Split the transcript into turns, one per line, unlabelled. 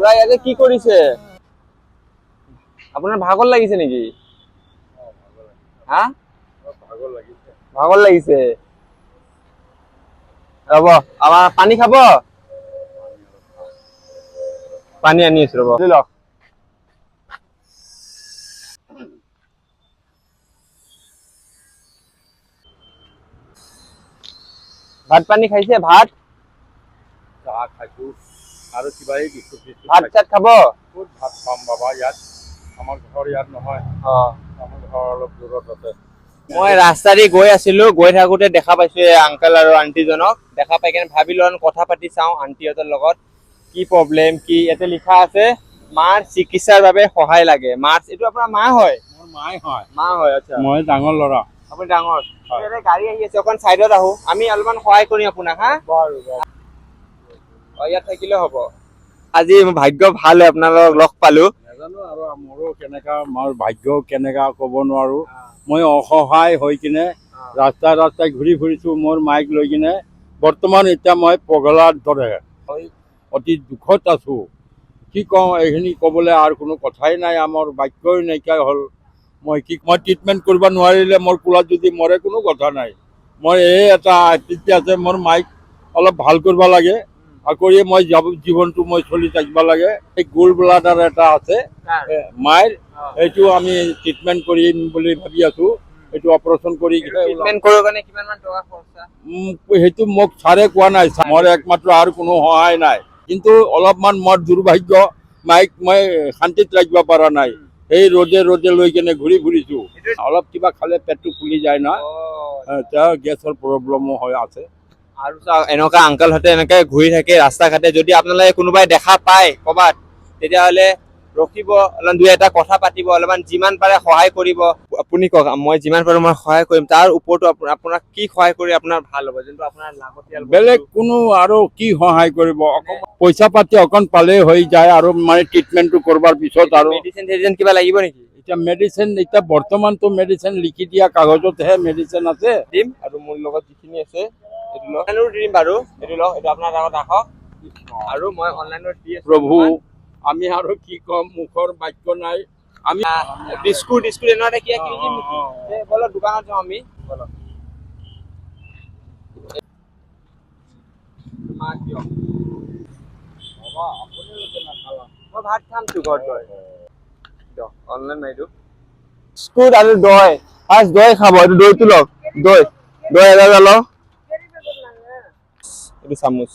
খুড়া ইয়াতে কি কৰিছে? আপোনাৰ ভাগৰ লাগিছে নেকি? হা? ভাগৰ লাগিছে। ৰ'ব, আমাৰ পানী খাব? পানী আনি আছো ৰ'ব। লওক। ভাত পানী খাইছে? ভাত?
চাহ খাইছো আৰু কিবা এই বিস্কুট চিস্কুট
ভাত চাত খাব?
ক'ত ভাত খাম বাবা ইয়াত? আমাৰ ঘৰ ইয়াত নহয়। আমাৰ ঘৰ অলপ দূৰত আছে।
মই ৰাস্তা দি গৈ আছিলো, গৈ থাকোতে দেখা পাইছো এই আংকেল আৰু আন্টিজনক। দেখা পাই কেনে ভাবিলো কথা পাতি চাওঁ আন্টিহঁতৰ লগত। কি প্ৰব্লেম, কি ইয়াতে লিখা আছে মাৰ চিকিৎসাৰ বাবে সহায় লাগে। মাৰ, এইটো আপোনাৰ মা হয়?
মোৰ মায়ে হয়।
মা হয়, আচ্ছা।
মই ডাঙৰ ল'ৰা।
আপুনি ডাঙৰ? ইয়াতে গাড়ী আহি আছে, অকণ চাইডত আহো। আমি অলপমান সহায় কৰিম আপোনাক, হা? ইয়াত থাকিলে হ'ব। আজি ভাগ্য ভাল হয় আপোনালোকক লগ পালো।
নাজানো আৰু মোৰো কেনেকা, মোৰ ভাগ্য কেনেকা ক'ব নোৱাৰো। মই অসহায় হৈ কিনে ৰাস্তাই ঘূৰি ফুৰিছো মোৰ মাইক লৈ কিনে। বৰ্তমান এতিয়া মই পগলাৰ দৰে অতি দুখত আছো। কি কওঁ, এইখিনি ক'বলৈ আৰু কোনো কথাই নাই। আমাৰ বাক্যই নাইকিয়া হ'ল। মই ট্ৰিটমেণ্ট কৰিব নোৱাৰিলে মোৰ কোলাত যদি মৰে কোনো কথা নাই। মই এই এটা তেতিয়া আছে, মোৰ মাইক অলপ ভাল কৰিব লাগে। কৰিয়ে মই জীৱনটো মই চলি থাকিব লাগে। এই গোল্ড ব্লাডাৰ এটা আছে মাইৰ, এইটো আমি ট্ৰিটমেণ্ট কৰিম বুলি ভাবি আছো। এইটো অপাৰেশ্যন কৰি সেইটো মোক ছাৰে কোৱা নাই। মোৰ একমাত্ৰ আৰু কোনো সহায় নাই। কিন্তু অলপমান মোৰ দুৰ্ভাগ্য, মাইক মই শান্তিত ৰাখিব পৰা নাই। এই ৰ'দে লৈ কেনে ঘূৰি ফুৰিছো। অলপ কিবা খালে পেটটো ফুলি যায় না, গেছৰ প্ৰব্লেমো হৈ আছে।
আৰু এনেকুৱা আংকালহঁতে এনেকে ঘূৰি থাকে ৰাস্তা ঘাটে। যদি আপোনালোকে কোনোবাই দেখা পায় ক'বাত, তেতিয়াহ'লে ৰখিব, অলপমান দুই এটা কথা পাতিব, অলপমান যিমান পাৰে সহায় কৰিব। আপুনি কওক, মই যিমান পাৰো মই সহায় কৰিম। তাৰ ওপৰতো আপোনাক কি সহায় কৰি আপোনাৰ ভাল হ'ব, যোনটো আপোনাৰ লাগতিয়াল?
বেলেগ কোনো আৰু কি সহায় কৰিব? পইচা পাতি অকণ পালেই হৈ যায় আৰু মানে ট্ৰিটমেণ্টটো কৰবাৰ পিছত। আৰু
মেডিচিন কিবা লাগিব নেকি?
এতিয়া মেডিচিন, এতিয়া বৰ্তমানতো মেডিচিন লিখি দিয়া কাগজতহে মেডিচিন আছে।
দিম আৰু মোৰ লগত যিখিনি আছে এইটো লওক, দিম বাৰু। এইটো লওক, এইটো আপোনাৰ লগত ৰাখক। আৰু মই অনলাইনত দি আছো।
প্ৰভু, আমি আৰু কি ক'ম, মুখৰ বাক্য নাই। আমি
বিস্কুট এনেকুৱা কিবা কিবি দিম নেকি? বলক দোকানত যাওঁ আমি। বলক। মই ভাত খামতো ঘৰত গৈ। অনলাইন মাৰি দিওঁ। বিস্কুট আৰু দৈ। ফাৰ্ষ্ট দৈ খাব। এইটো দৈটো লওক। দৈ এটা লওক। এইটো চামুচ।